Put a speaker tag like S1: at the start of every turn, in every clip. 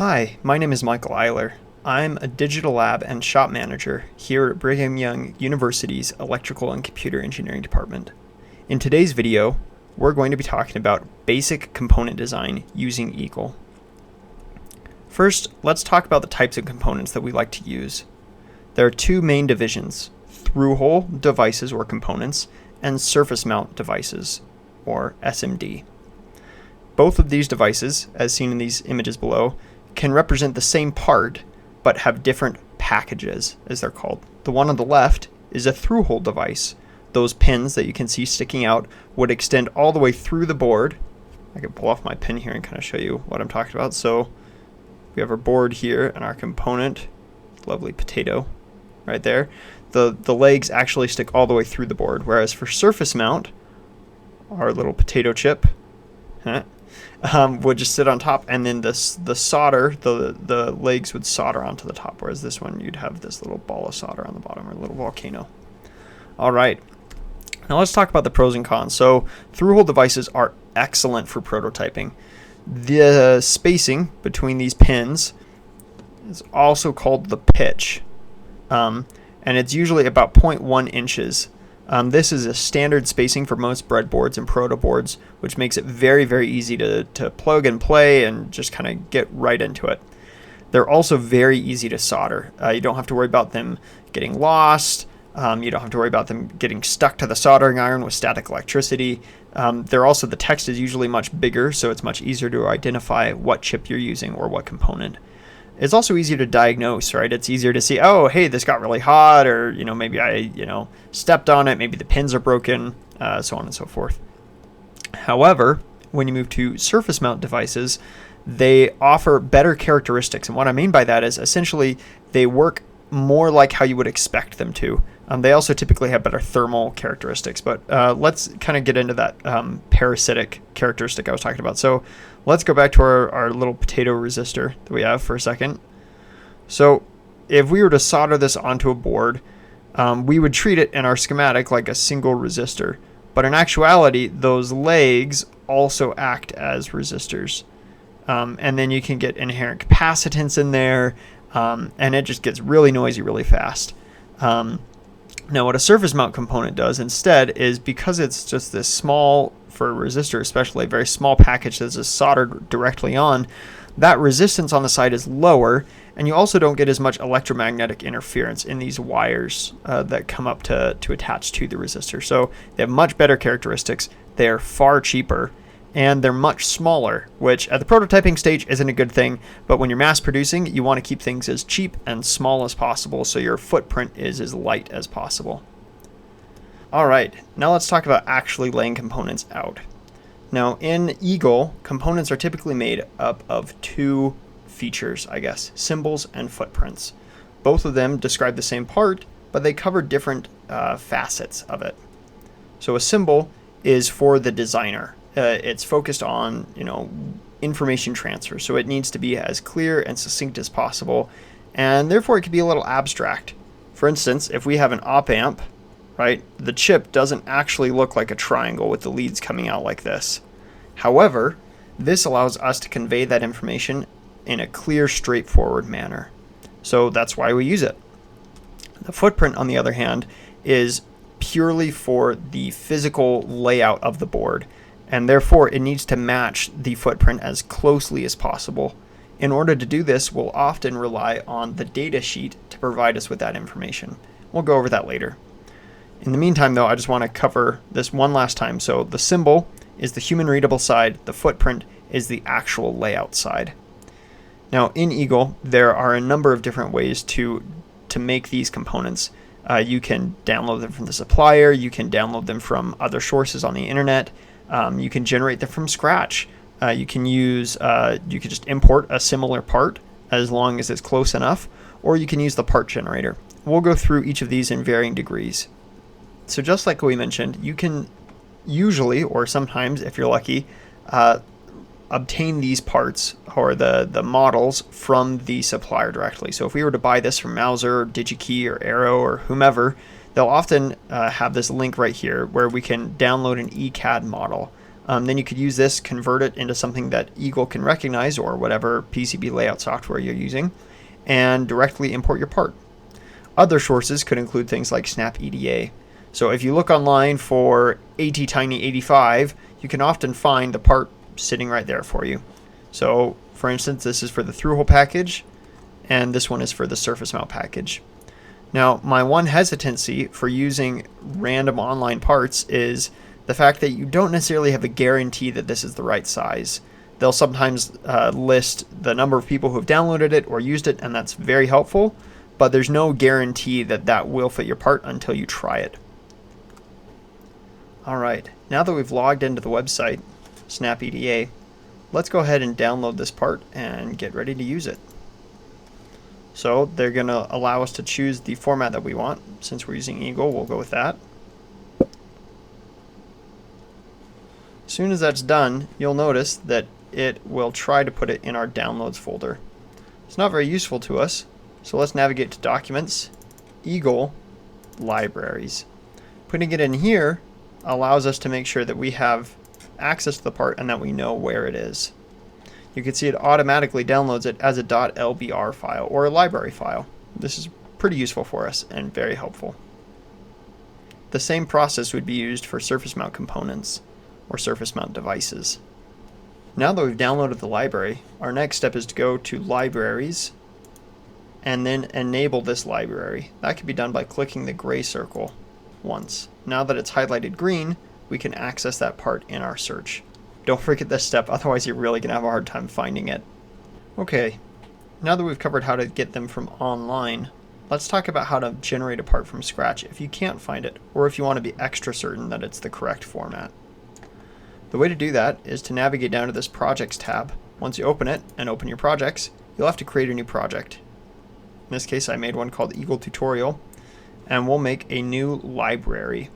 S1: Hi, my name is Michael Eiler. I'm a digital lab and shop manager here at Brigham Young University's Electrical and Computer Engineering Department. In today's video, we're going to be talking about basic component design using Eagle. First, let's talk about the types of components that we like to use. There are two main divisions: through-hole devices or components, and surface mount devices, or SMD. Both of these devices, as seen in these images below, can represent the same part, but have different packages, as they're called. The one on the left is a through-hole device. Those pins that you can see sticking out would extend all the way through the board. I can pull off my pin here and kind of show you what I'm talking about. So we have our board here and our component, lovely potato right there. The legs actually stick all the way through the board, whereas for surface mount, our little potato chip would just sit on top, and then the solder, the legs would solder onto the top, whereas this one you'd have this little ball of solder on the bottom, or a little volcano. All right, now let's talk about the pros and cons. So through-hole devices are excellent for prototyping. The spacing between these pins is also called the pitch, and it's usually about 0.1 inches. This is a standard spacing for most breadboards and proto boards, which makes it very, very easy to plug and play and just kind of get right into it. They're also very easy to solder. You don't have to worry about them getting lost. You don't have to worry about them getting stuck to the soldering iron with static electricity. The text is usually much bigger, so it's much easier to identify what chip you're using or what component. It's also easier to diagnose, right? It's easier to see, oh, hey, this got really hot, or, maybe I, stepped on it, maybe the pins are broken, so on and so forth. However, when you move to surface mount devices, they offer better characteristics. And what I mean by that is essentially they work more like how you would expect them to. They also typically have better thermal characteristics, but let's kind of get into that parasitic characteristic I was talking about. So let's go back to our little potato resistor that we have for a second. So if we were to solder this onto a board, we would treat it in our schematic like a single resistor. But in actuality, those legs also act as resistors. And then you can get inherent capacitance in there, and it just gets really noisy really fast. Now, what a surface mount component does instead is, because it's just this small, for a resistor especially, a very small package that's just soldered directly on, that resistance on the side is lower, and you also don't get as much electromagnetic interference in these wires that come up to attach to the resistor. So they have much better characteristics, they're far cheaper, and they're much smaller, which at the prototyping stage isn't a good thing, but when you're mass producing, you want to keep things as cheap and small as possible so your footprint is as light as possible. All right, now let's talk about actually laying components out. Now in Eagle, components are typically made up of two features, symbols and footprints. Both of them describe the same part, but they cover different facets of it. So a symbol is for the designer. It's focused on, information transfer, so it needs to be as clear and succinct as possible, and therefore it can be a little abstract. For instance, if we have an op amp, right, the chip doesn't actually look like a triangle with the leads coming out like this. However, this allows us to convey that information in a clear, straightforward manner. So that's why we use it. The footprint, on the other hand, is purely for the physical layout of the board, and therefore it needs to match the footprint as closely as possible. In order to do this, we'll often rely on the data sheet to provide us with that information. We'll go over that later. In the meantime, though, I just want to cover this one last time. So the symbol is the human readable side, the footprint is the actual layout side. Now in Eagle, there are a number of different ways to make these components. You can download them from the supplier, you can download them from other sources on the internet, you can generate them from scratch. You can just import a similar part as long as it's close enough, or you can use the part generator. We'll go through each of these in varying degrees. So just like we mentioned, you can usually, or sometimes if you're lucky, obtain these parts or the models from the supplier directly. So if we were to buy this from Mouser, DigiKey, or Arrow, or whomever, they'll often have this link right here where we can download an ECAD model. Then you could use this, convert it into something that Eagle can recognize, or whatever PCB layout software you're using, and directly import your part. Other sources could include things like SnapEDA. So if you look online for ATtiny85, you can often find the part sitting right there for you. So for instance, this is for the through-hole package, and this one is for the surface mount package. Now, my one hesitancy for using random online parts is the fact that you don't necessarily have a guarantee that this is the right size. They'll sometimes list the number of people who have downloaded it or used it, and that's very helpful, but there's no guarantee that that will fit your part until you try it. Alright, now that we've logged into the website, SnapEDA, let's go ahead and download this part and get ready to use it. So they're going to allow us to choose the format that we want. Since we're using Eagle, we'll go with that. As soon as that's done, you'll notice that it will try to put it in our downloads folder. It's not very useful to us, so let's navigate to Documents, Eagle, Libraries. Putting it in here allows us to make sure that we have access to the part and that we know where it is. You can see it automatically downloads it as a .lbr file or a library file. This is pretty useful for us and very helpful. The same process would be used for surface mount components or surface mount devices. Now that we've downloaded the library, our next step is to go to Libraries and then enable this library. That can be done by clicking the gray circle once. Now that it's highlighted green, we can access that part in our search. Don't forget this step, otherwise you're really going to have a hard time finding it. Okay, now that we've covered how to get them from online, let's talk about how to generate a part from scratch if you can't find it, or if you want to be extra certain that it's the correct format. The way to do that is to navigate down to this Projects tab. Once you open it and open your projects, you'll have to create a new project. In this case, I made one called Eagle Tutorial, and we'll make a new library.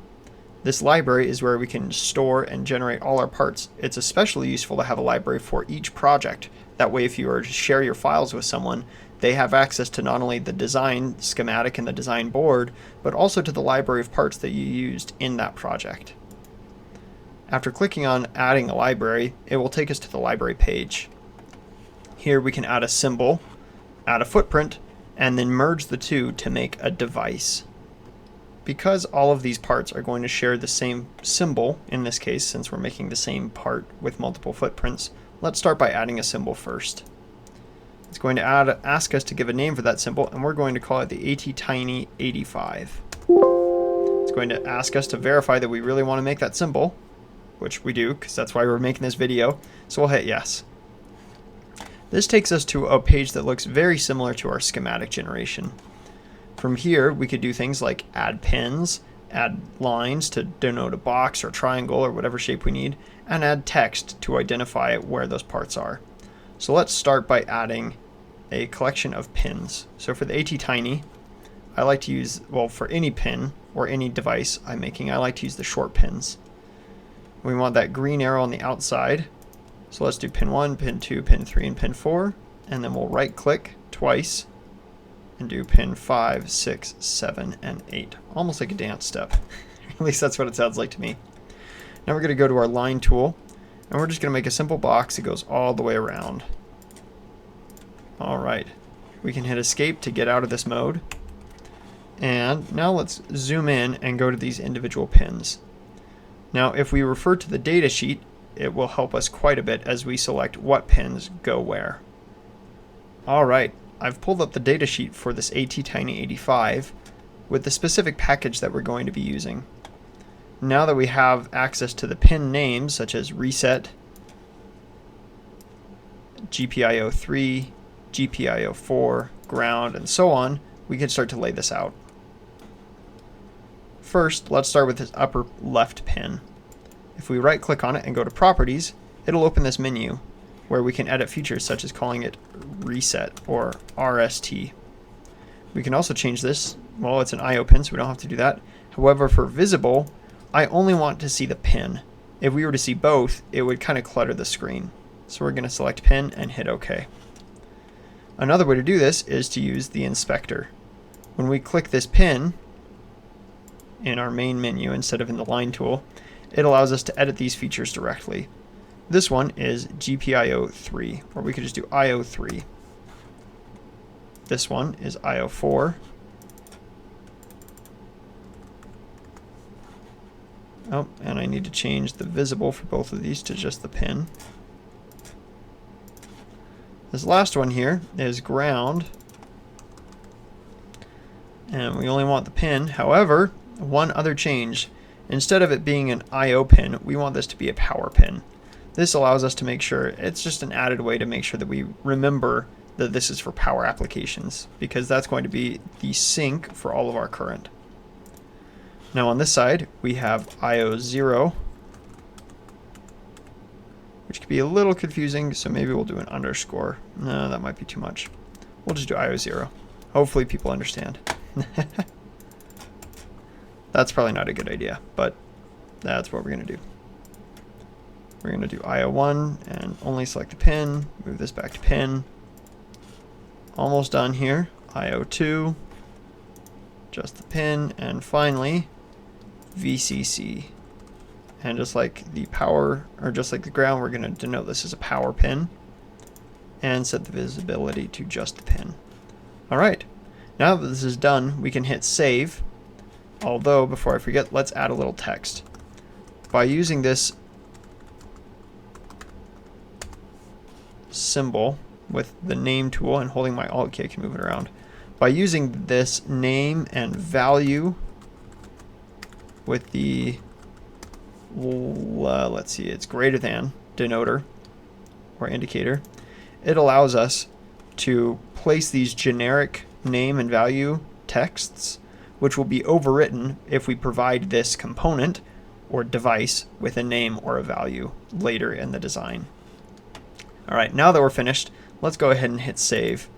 S1: This library is where we can store and generate all our parts. It's especially useful to have a library for each project. That way, if you were to share your files with someone, they have access to not only the design schematic and the design board, but also to the library of parts that you used in that project. After clicking on adding a library, it will take us to the library page. Here we can add a symbol, add a footprint, and then merge the two to make a device. Because all of these parts are going to share the same symbol, in this case, since we're making the same part with multiple footprints, let's start by adding a symbol first. It's going to ask us to give a name for that symbol, and we're going to call it the ATtiny85. It's going to ask us to verify that we really want to make that symbol, which we do, because that's why we're making this video, so we'll hit yes. This takes us to a page that looks very similar to our schematic generation. From here, we could do things like add pins, add lines to denote a box or triangle or whatever shape we need, and add text to identify where those parts are. So let's start by adding a collection of pins. So for the ATtiny, I like to use, well, for any pin or any device I'm making, I like to use the short pins. We want that green arrow on the outside. So let's do pin 1, pin 2, pin 3, and pin 4, and then we'll right click twice and do pin 5, 6, 7, and 8. Almost like a dance step. At least that's what it sounds like to me. Now we're going to go to our line tool, and we're just going to make a simple box that goes all the way around. Alright, we can hit escape to get out of this mode. And now let's zoom in and go to these individual pins. Now if we refer to the data sheet, it will help us quite a bit as we select what pins go where. Alright, I've pulled up the datasheet for this ATtiny85 with the specific package that we're going to be using. Now that we have access to the pin names such as reset, GPIO 3, GPIO 4, ground, and so on, we can start to lay this out. First, let's start with this upper left pin. If we right click on it and go to Properties, it'll open this menu where we can edit features such as calling it reset or RST. We can also change this. Well, it's an IO pin, so we don't have to do that. However, for visible, I only want to see the pin. If we were to see both, it would kind of clutter the screen. So we're going to select pin and hit OK. Another way to do this is to use the inspector. When we click this pin in our main menu instead of in the line tool, it allows us to edit these features directly. This one is GPIO 3, or we could just do IO 3. This one is IO 4. Oh, and I need to change the visible for both of these to just the pin. This last one here is ground. And we only want the pin. However, one other change. Instead of it being an IO pin, we want this to be a power pin. This allows us to make sure, it's just an added way to make sure that we remember that this is for power applications, because that's going to be the sink for all of our current. Now on this side, we have IO 0, which could be a little confusing, so maybe we'll do an underscore. No, that might be too much. We'll just do IO 0. Hopefully people understand. That's probably not a good idea, but that's what we're going to do. We're going to do IO 1 and only select the pin, move this back to pin. Almost done here. IO 2, just the pin, and finally VCC. And just like the power, or just like the ground, we're going to denote this as a power pin and set the visibility to just the pin. All right, now that this is done, we can hit save. Although, before I forget, let's add a little text. By using this symbol with the name tool and holding my Alt key, I can move it around. By using this name and value with the, let's see, it's greater than denoter or indicator, it allows us to place these generic name and value texts, which will be overwritten if we provide this component or device with a name or a value later in the design. All right, now that we're finished, let's go ahead and hit save.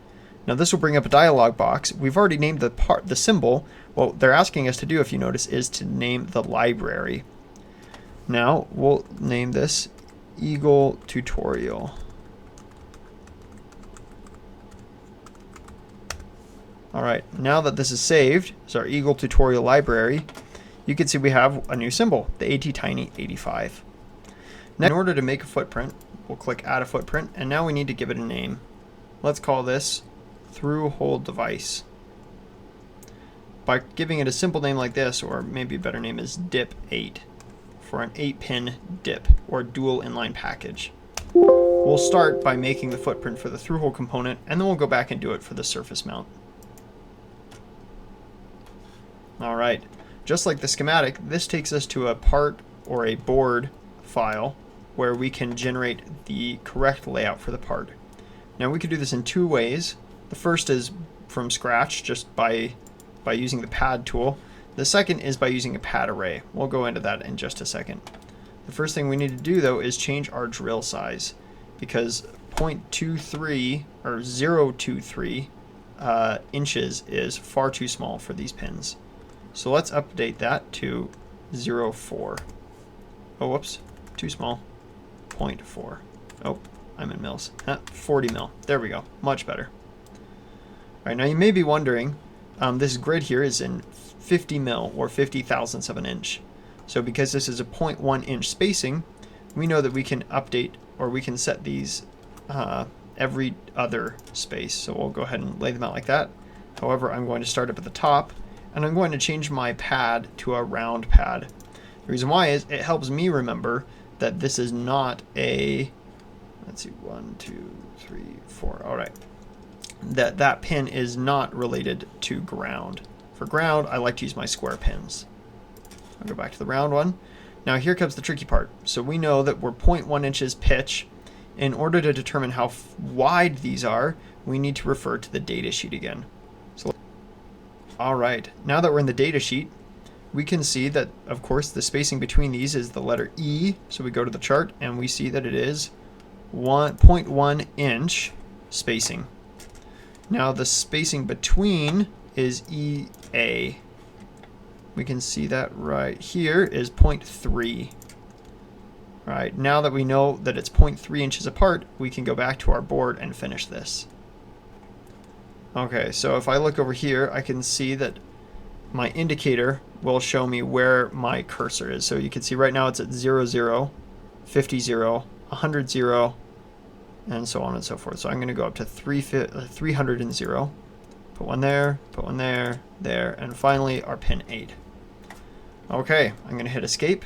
S1: Now this will bring up a dialog box. We've already named the symbol. What they're asking us to do, if you notice, is to name the library. Now we'll name this Eagle Tutorial. All right, now that this is saved as our Eagle Tutorial library, you can see we have a new symbol, the ATtiny85. Now, in order to make a footprint, we'll click Add a Footprint, and now we need to give it a name. Let's call this Through-Hole Device. By giving it a simple name like this, or maybe a better name is DIP8, for an 8-pin DIP, or dual inline package. We'll start by making the footprint for the through-hole component, and then we'll go back and do it for the surface mount. All right, just like the schematic, this takes us to a part or a board file where we can generate the correct layout for the part. Now we could do this in two ways. The first is from scratch, just by using the pad tool. The second is by using a pad array. We'll go into that in just a second. The first thing we need to do though is change our drill size, because 0.23 or 0.23 inches is far too small for these pins. So let's update that to 0.4. Oh, whoops, too small. 0.4. Oh, I'm in mils. 40 mil. There we go. Much better. All right, now you may be wondering, this grid here is in 50 mil or 50 thousandths of an inch. So because this is a 0.1 inch spacing, we know that we can update, or we can set these every other space. So we'll go ahead and lay them out like that. However, I'm going to start up at the top, and I'm going to change my pad to a round pad. The reason why is it helps me remember that this is not a, let's see, 1, 2, 3, 4, all right. That pin is not related to ground. For ground, I like to use my square pins. I'll go back to the round one. Now here comes the tricky part. So we know that we're 0.1 inches pitch. In order to determine how wide these are, we need to refer to the data sheet again. So, all right, now that we're in the data sheet, we can see that, of course, the spacing between these is the letter E. So we go to the chart and we see that it is 0.1 inch spacing. Now the spacing between is EA. We can see that right here is 0.3. All right, now that we know that it's 0.3 inches apart, we can go back to our board and finish this. Okay, so if I look over here, I can see that my indicator will show me where my cursor is. So you can see right now it's at 0, 0, 50, 0, 100, 0, and so on and so forth. So I'm going to go up to 300 and 0. Put one there, there, and finally our pin 8. Okay, I'm going to hit escape,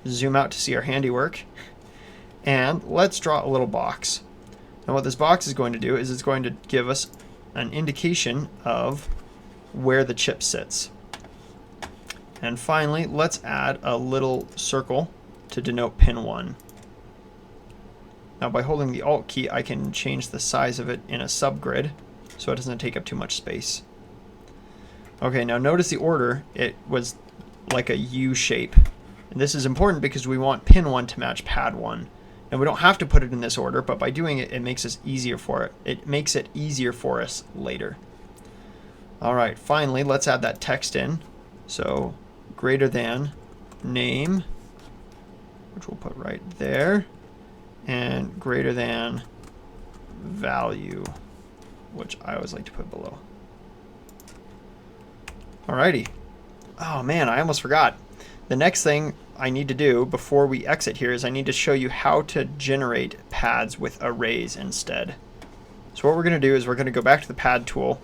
S1: zoom out to see our handiwork, and let's draw a little box. Now what this box is going to do is it's going to give us an indication of where the chip sits. And finally, let's add a little circle to denote pin 1. Now by holding the Alt key, I can change the size of it in a subgrid so it doesn't take up too much space. Okay, now notice the order. It was like a U shape. And this is important because we want pin 1 to match pad 1. And we don't have to put it in this order, but by doing it, it makes us easier for it. It makes it easier for us later. All right, finally, let's add that text in. So greater than name, which we'll put right there, and greater than value, which I always like to put below. Alrighty. Oh man, I almost forgot. The next thing I need to do before we exit here is I need to show you how to generate pads with arrays instead. So what we're going to do is we're going to go back to the pad tool,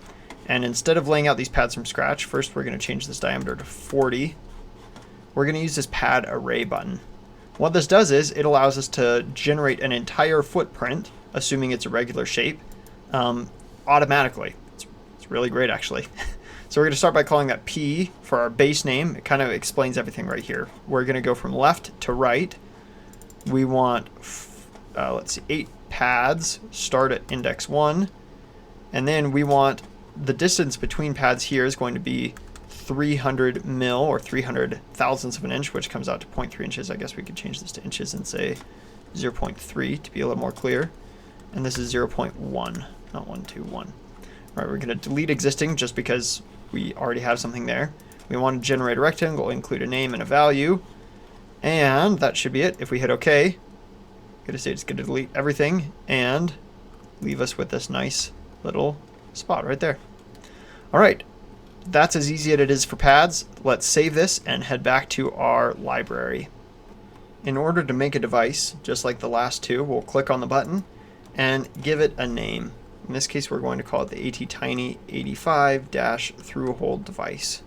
S1: and instead of laying out these pads from scratch, first we're going to change this diameter to 40. We're going to use this pad array button. What this does is it allows us to generate an entire footprint, assuming it's a regular shape, automatically. It's really great actually. So we're going to start by calling that P for our base name. It kind of explains everything right here. We're going to go from left to right. We want, let's see, 8 pads, start at index 1. And then we want the distance between pads here is going to be 300 mil or 300 thousandths of an inch, which comes out to 0.3 inches. I guess we could change this to inches and say 0.3 to be a little more clear. And this is 0.1, not 1, 2, 1. All right, we're going to delete existing just because we already have something there. We want to generate a rectangle, include a name and a value. And that should be it. If we hit OK, going to say it's going to delete everything and leave us with this nice little spot right there. All right, that's as easy as it is for pads. Let's save this and head back to our library. In order to make a device, just like the last two, we'll click on the button and give it a name. In this case, we're going to call it the ATtiny 85-through-hole device.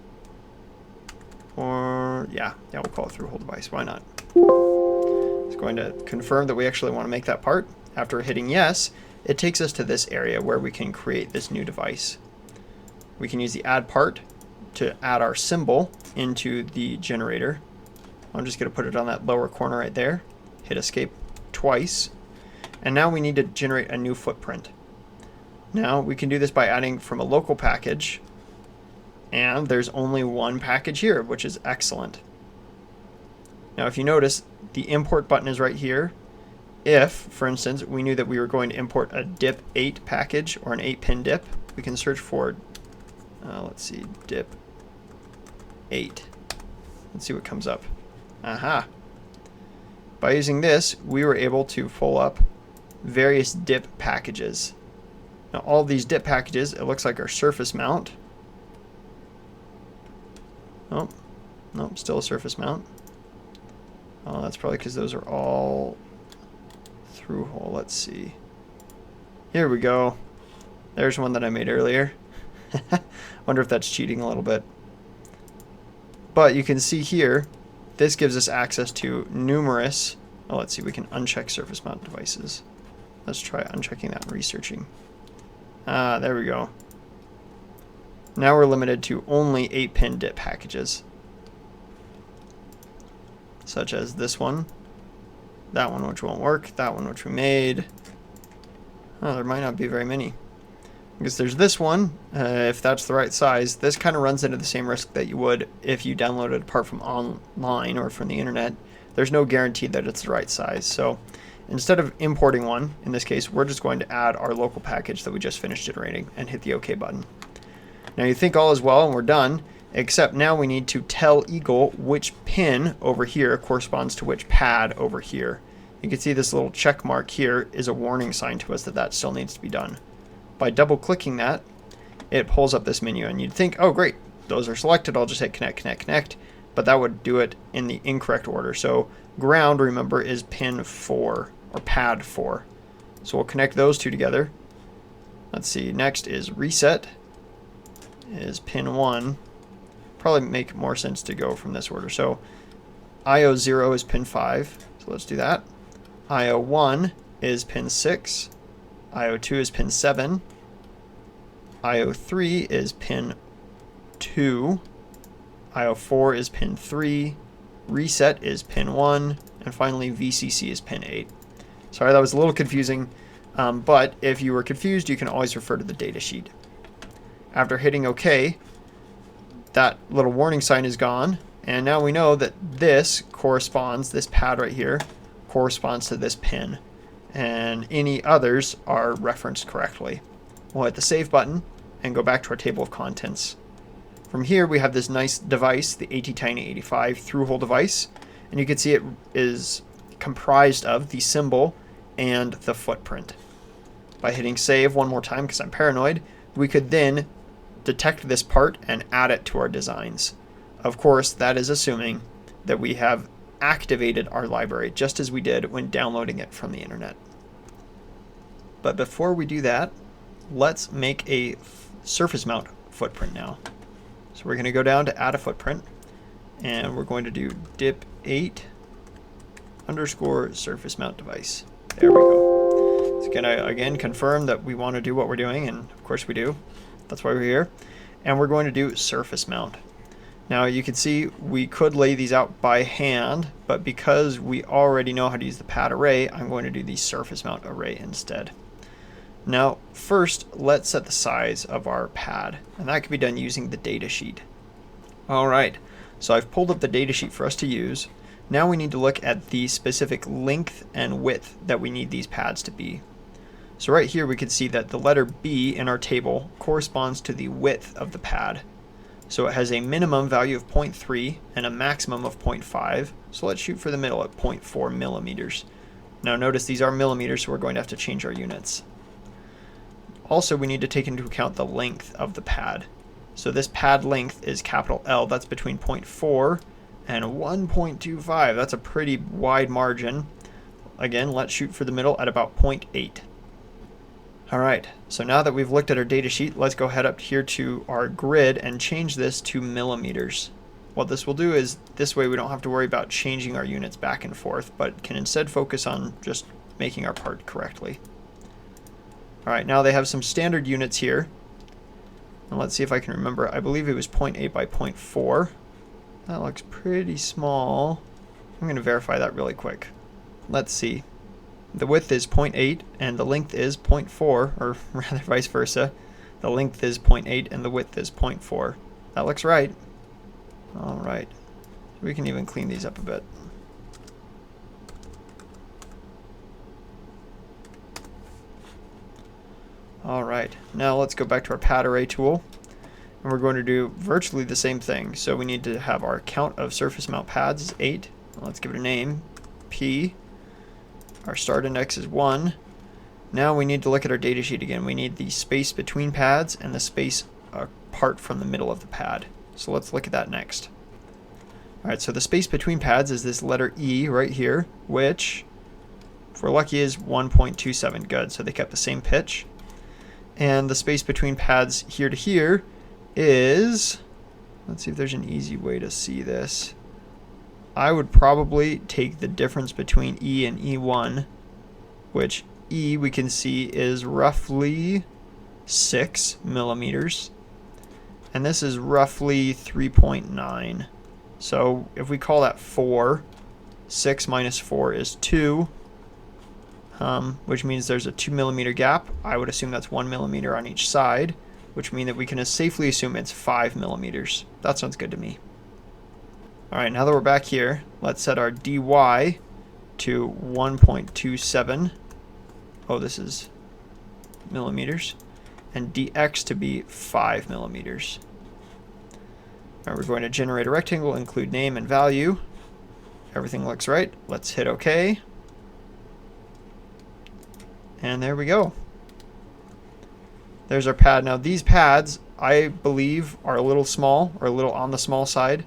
S1: Or, yeah, we'll call it through-hole device. Why not? It's going to confirm that we actually want to make that part. After hitting yes, it takes us to this area where we can create this new device. We can use the add part to add our symbol into the generator. I'm just going to put it on that lower corner right there. Hit escape twice. And now we need to generate a new footprint. Now we can do this by adding from a local package, and there's only one package here, which is excellent. Now if you notice, the import button is right here. If, for instance, we knew that we were going to import a DIP 8 package or an 8-pin DIP, we can search for, let's see, DIP 8. Let's see what comes up. Aha. By using this, we were able to pull up various DIP packages. Now all these DIP packages, it looks like our surface mount. Oh, no, still a surface mount. Oh, that's probably because those are all through hole. Let's see. Here we go. There's one that I made earlier. Wonder if that's cheating a little bit. But you can see here, this gives us access to numerous, oh, let's see, we can uncheck surface mount devices. Let's try unchecking that and researching. Ah, there we go. Now we're limited to only 8-pin DIP packages. Such as this one, that one which won't work, that one which we made. Oh, there might not be very many. Because there's this one, if that's the right size. This kind of runs into the same risk that you would if you downloaded it apart from online or from the internet. There's no guarantee that it's the right size. So instead of importing one, in this case, we're just going to add our local package that we just finished generating and hit the OK button. Now you think all is well and we're done, except now we need to tell Eagle which pin over here corresponds to which pad over here. You can see this little check mark here is a warning sign to us that that still needs to be done. By double clicking that, it pulls up this menu and you'd think, oh great, those are selected, I'll just hit connect, connect, connect, but that would do it in the incorrect order. So ground, remember, is pin 4 or pad 4. So we'll connect those two together. Let's see, next is reset, is pin 1. Probably make more sense to go from this order. So IO0 is pin 5, so let's do that. IO1 is pin 6, IO2 is pin 7, IO3 is pin 2, IO4 is pin 3, reset is pin 1, and finally VCC is pin 8. Sorry, that was a little confusing, but if you were confused, you can always refer to the datasheet. After hitting OK, that little warning sign is gone, and now we know that this corresponds, this pad right here, corresponds to this pin, and any others are referenced correctly. We'll hit the Save button and go back to our table of contents. From here, we have this nice device, the ATtiny85 through-hole device, and you can see it is comprised of the symbol and the footprint. By hitting Save one more time, because I'm paranoid, we could then detect this part and add it to our designs. Of course, that is assuming that we have activated our library, just as we did when downloading it from the internet. But before we do that, let's make a surface mount footprint now. So we're going to go down to add a footprint, and we're going to do dip8 underscore surface mount device. There we go. It's going to again confirm that we want to do what we're doing, and of course we do. That's why we're here. And we're going to do surface mount. Now you can see we could lay these out by hand, but because we already know how to use the pad array, I'm going to do the surface mount array instead. Now first, let's set the size of our pad, and that can be done using the datasheet. Alright, so I've pulled up the datasheet for us to use. Now we need to look at the specific length and width that we need these pads to be. So right here we can see that the letter B in our table corresponds to the width of the pad. So it has a minimum value of 0.3 and a maximum of 0.5. So let's shoot for the middle at 0.4 millimeters. Now notice these are millimeters, so we're going to have to change our units. Also, we need to take into account the length of the pad. So this pad length is capital L. That's between 0.4 and 1.25. That's a pretty wide margin. Again, let's shoot for the middle at about 0.8. Alright, so now that we've looked at our data sheet, let's go head up here to our grid and change this to millimeters. What this will do is, this way we don't have to worry about changing our units back and forth, but can instead focus on just making our part correctly. Alright, now they have some standard units here. And let's see if I can remember. I believe it was 0.8 by 0.4. That looks pretty small. I'm going to verify that really quick. Let's see. The width is 0.8 and the length is 0.4, or rather vice versa. The length is 0.8 and the width is 0.4. That looks right. Alright. We can even clean these up a bit. Alright, now let's go back to our pad array tool, and we're going to do virtually the same thing. So we need to have our count of surface mount pads is 8. Let's give it a name, P. Our start index is 1. Now we need to look at our datasheet again. We need the space between pads and the space apart from the middle of the pad. So let's look at that next. Alright, so the space between pads is this letter E right here, which, if we're lucky, is 1.27. Good, so they kept the same pitch. And the space between pads here to here is, let's see if there's an easy way to see this. I would probably take the difference between E and E1, which E we can see is roughly 6 millimeters, and this is roughly 3.9. So if we call that 4, 6 minus 4 is 2. Which means there's a 2 millimeter gap. I would assume that's 1 millimeter on each side, which means that we can safely assume it's 5 millimeters. That sounds good to me. Alright, now that we're back here, let's set our dy to 1.27. Oh, this is millimeters. And dx to be 5 millimeters. Now we're going to generate a rectangle, include name and value. Everything looks right. Let's hit OK. And there we go. There's our pad. Now these pads, I believe, are a little small, or a little on the small side.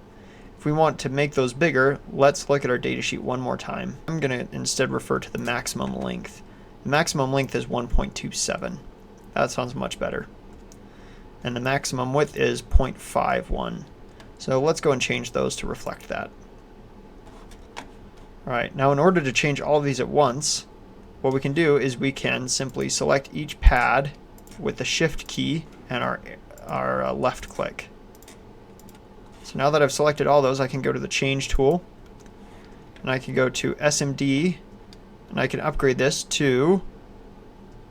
S1: If we want to make those bigger, let's look at our datasheet one more time. I'm going to instead refer to the maximum length. The maximum length is 1.27. That sounds much better. And the maximum width is 0.51. So let's go and change those to reflect that. Alright, now in order to change all of these at once, what we can do is we can simply select each pad with the shift key and our left click. So now that I've selected all those, I can go to the change tool and I can go to SMD and I can upgrade this to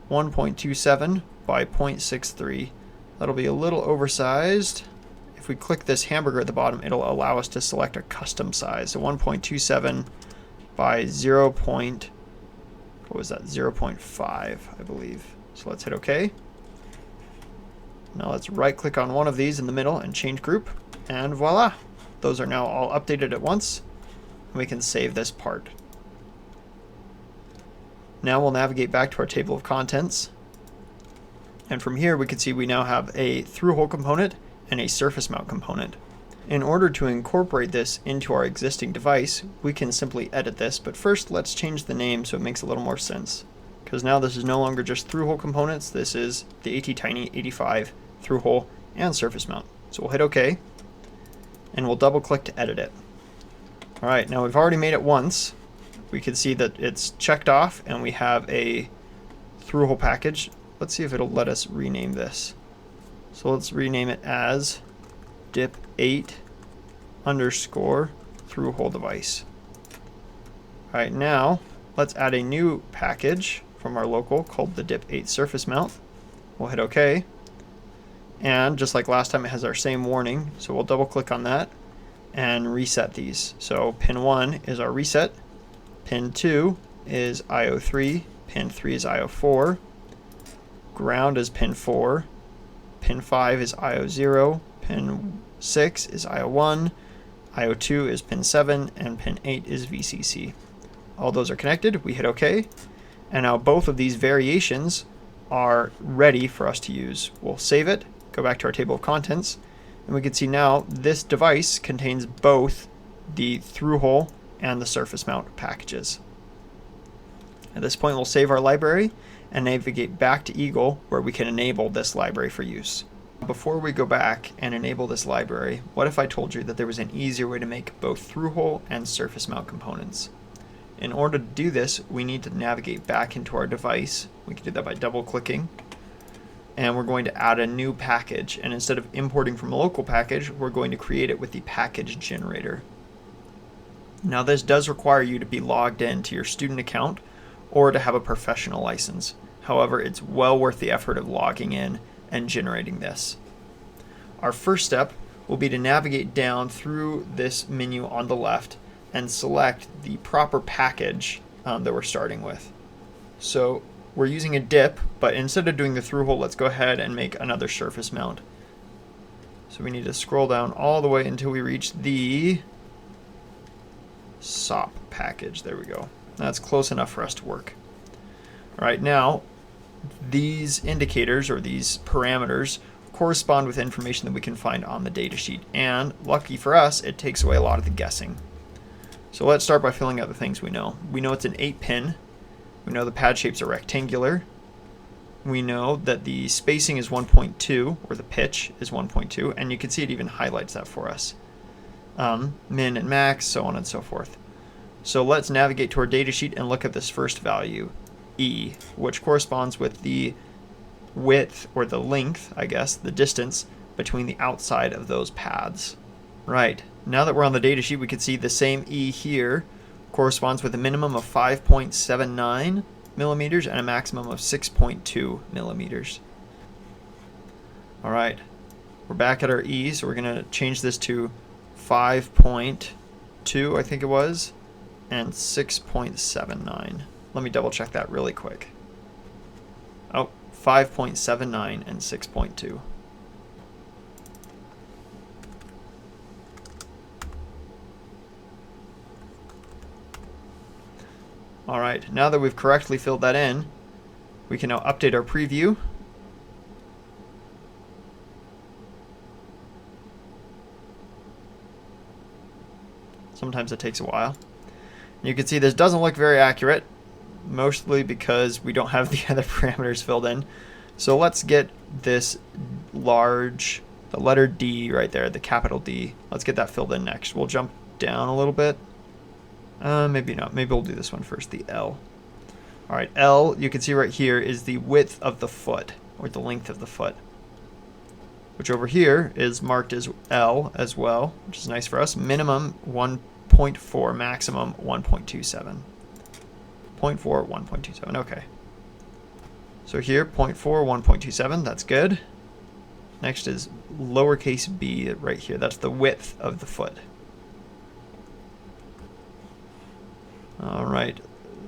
S1: 1.27 by 0.63. That'll be a little oversized. If we click this hamburger at the bottom, it'll allow us to select a custom size. So 1.27 by 0.5, I believe. So let's hit OK. Now let's right click on one of these in the middle and change group. And voila, those are now all updated at once. We can save this part. Now we'll navigate back to our table of contents. And from here we can see we now have a through-hole component and a surface mount component. In order to incorporate this into our existing device, we can simply edit this, but first let's change the name so it makes a little more sense. Because now this is no longer just through-hole components, this is the ATtiny 85 through-hole and surface mount. So we'll hit OK, and we'll double-click to edit it. Alright, now we've already made it once. We can see that it's checked off, and we have a through-hole package. Let's see if it'll let us rename this. So let's rename it as dip8 underscore through-hole device. Alright, now let's add a new package from our local called the dip8 surface mount. We'll hit OK. And just like last time, it has our same warning. So we'll double click on that and reset these. So pin 1 is our reset. Pin 2 is IO3. Pin 3 is IO4. Ground is pin 4. Pin 5 is IO0. Pin 6 is IO1. IO2 is pin 7. And pin 8 is VCC. All those are connected. We hit OK. And now both of these variations are ready for us to use. We'll save it, go back to our table of contents, and we can see now this device contains both the through-hole and the surface mount packages. At this point, we'll save our library and navigate back to Eagle, where we can enable this library for use. Before we go back and enable this library, what if I told you that there was an easier way to make both through-hole and surface mount components? In order to do this, we need to navigate back into our device. We can do that by double-clicking. And we're going to add a new package. And instead of importing from a local package, we're going to create it with the package generator. Now this does require you to be logged in to your student account or to have a professional license. However, it's well worth the effort of logging in and generating this. Our first step will be to navigate down through this menu on the left and select the proper package that we're starting with. So we're using a dip, but instead of doing the through hole, let's go ahead and make another surface mount. So we need to scroll down all the way until we reach the SOP package. There we go. That's close enough for us to work. All right, now these indicators or these parameters correspond with information that we can find on the datasheet, and lucky for us, it takes away a lot of the guessing. So let's start by filling out the things we know. We know it's an 8-pin. We know the pad shapes are rectangular. We know that the spacing is 1.2, or the pitch is 1.2, and you can see it even highlights that for us. Min and max, so on and so forth. So let's navigate to our datasheet and look at this first value, E, which corresponds with the width, or the length, I guess, the distance between the outside of those pads. Right, now that we're on the datasheet, we can see the same E here corresponds with a minimum of 5.79 millimeters and a maximum of 6.2 millimeters. All right, we're back at our E, so we're going to change this to 5.2, I think it was, and 6.79. Let me double check that really quick. Oh, 5.79 and 6.2. All right, now that we've correctly filled that in, we can now update our preview. Sometimes it takes a while. And you can see this doesn't look very accurate, mostly because we don't have the other parameters filled in. So let's get this large, the letter D right there, the capital D. Let's get that filled in next. We'll jump down a little bit. Maybe not. Maybe we'll do this one first, the L. All right, L, you can see right here, is the width of the foot, or the length of the foot, which over here is marked as L as well, which is nice for us. Minimum 1.4, maximum 1.27. 0.4, 1.27, okay. So here, 0.4, 1.27, that's good. Next is lowercase b right here. That's the width of the foot. All right,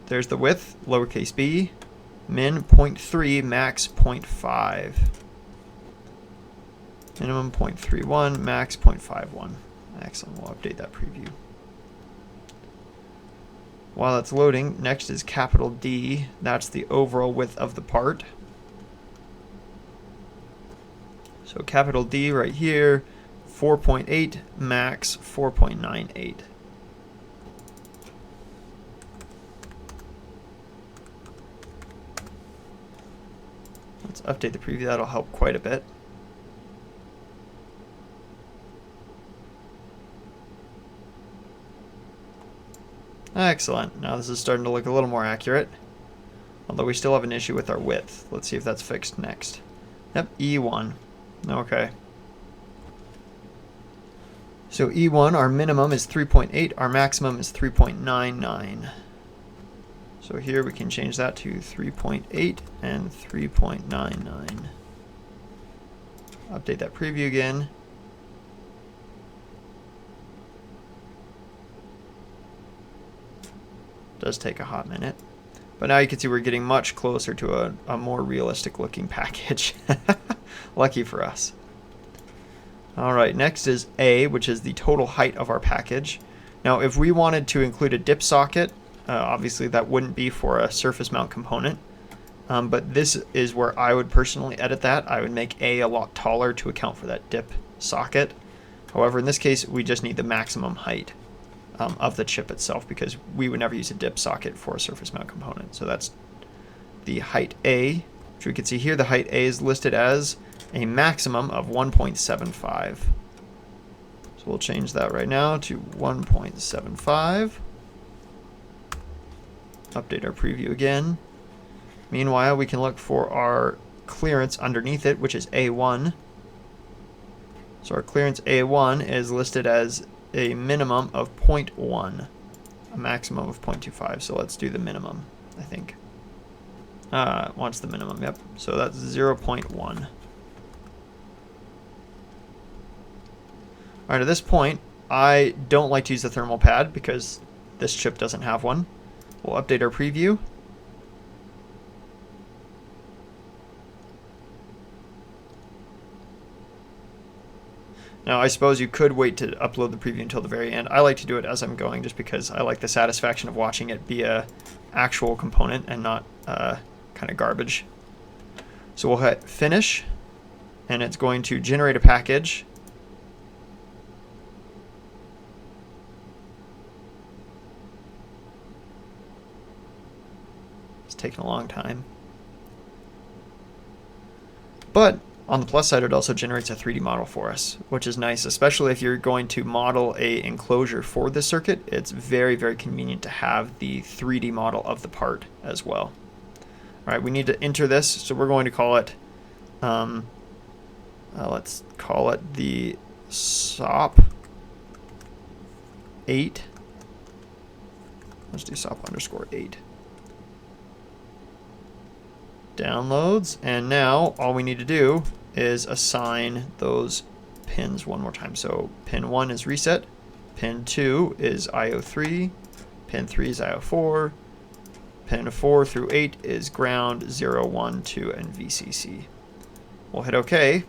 S1: there's the width, lowercase b. Min 0.3, max 0.5. Minimum 0.31, max 0.51. Excellent, we'll update that preview. While that's loading, next is capital D. That's the overall width of the part. So capital D right here, 4.8, max 4.98. Let's update the preview, that'll help quite a bit. Excellent. Now this is starting to look a little more accurate. Although we still have an issue with our width. Let's see if that's fixed next. Yep, E1. Okay. So E1, our minimum is 3.8, our maximum is 3.99. So here we can change that to 3.8 and 3.99. Update that preview again. Does take a hot minute. But now you can see we're getting much closer to a more realistic looking package. Lucky for us. Alright, next is A, which is the total height of our package. Now if we wanted to include a dip socket, obviously that wouldn't be for a surface mount component. But this is where I would personally edit that. I would make A lot taller to account for that dip socket. However, in this case, we just need the maximum height of the chip itself, because we would never use a dip socket for a surface mount component. So that's the height A, which we can see here. The height A is listed as a maximum of 1.75. So we'll change that right now to 1.75. Update our preview again. Meanwhile, we can look for our clearance underneath it, which is A1. So our clearance A1 is listed as a minimum of 0.1, a maximum of 0.25. So let's do the minimum, I think. Wants the minimum, yep. So that's 0.1. All right, at this point, I don't like to use the thermal pad because this chip doesn't have one. We'll update our preview. Now, I suppose you could wait to upload the preview until the very end. I like to do it as I'm going just because I like the satisfaction of watching it be a actual component and not kind of garbage. So we'll hit finish, and it's going to generate a package. It's taking a long time. But on the plus side, it also generates a 3D model for us, which is nice, especially if you're going to model a enclosure for this circuit. It's very, very convenient to have the 3D model of the part as well. All right, we need to enter this, so we're going to call it, let's call it the SOP 8. Let's do SOP underscore 8. Downloads, and now all we need to do is assign those pins one more time. So pin 1 is reset, pin 2 is IO3, pin 3 is IO4, pin 4 through 8 is ground, 0, 1, 2, and VCC. We'll hit OK.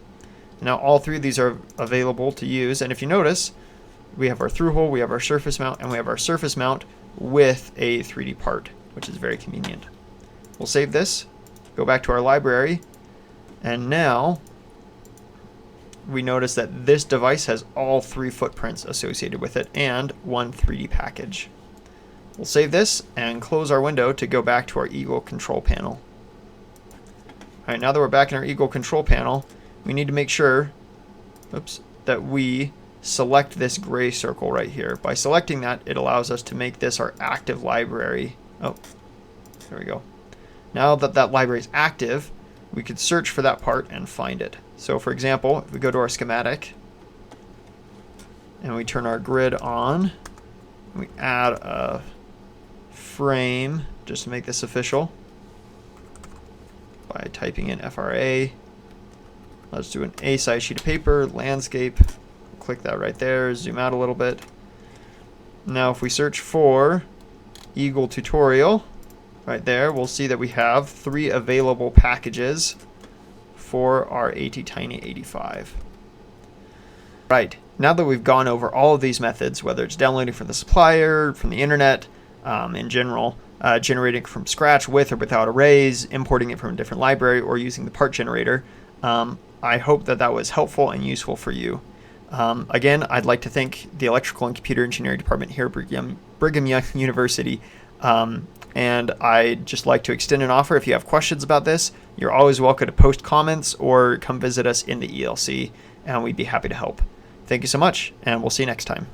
S1: Now all three of these are available to use, and if you notice, we have our through hole, we have our surface mount, and we have our surface mount with a 3D part, which is very convenient. We'll save this, go back to our library, and now we notice that this device has all 3 footprints associated with it and one 3D package. We'll save this and close our window to go back to our Eagle control panel. Alright, now that we're back in our Eagle control panel, we need to make sure that we select this gray circle right here. By selecting that, it allows us to make this our active library. Oh, there we go. Now that that library is active, we could search for that part and find it. So for example, if we go to our schematic and we turn our grid on, we add a frame just to make this official by typing in FRA. Let's do an A-size sheet of paper, landscape. Click that right there, zoom out a little bit. Now if we search for Eagle tutorial, right there, we'll see that we have 3 available packages for our ATtiny 85. Right, now that we've gone over all of these methods, whether it's downloading from the supplier, from the internet, in general, generating from scratch with or without arrays, importing it from a different library, or using the part generator, I hope that that was helpful and useful for you. Again, I'd like to thank the Electrical and Computer Engineering Department here at Brigham Young University. And I'd just like to extend an offer. If you have questions about this, you're always welcome to post comments or come visit us in the ELC, and we'd be happy to help. Thank you so much, and we'll see you next time.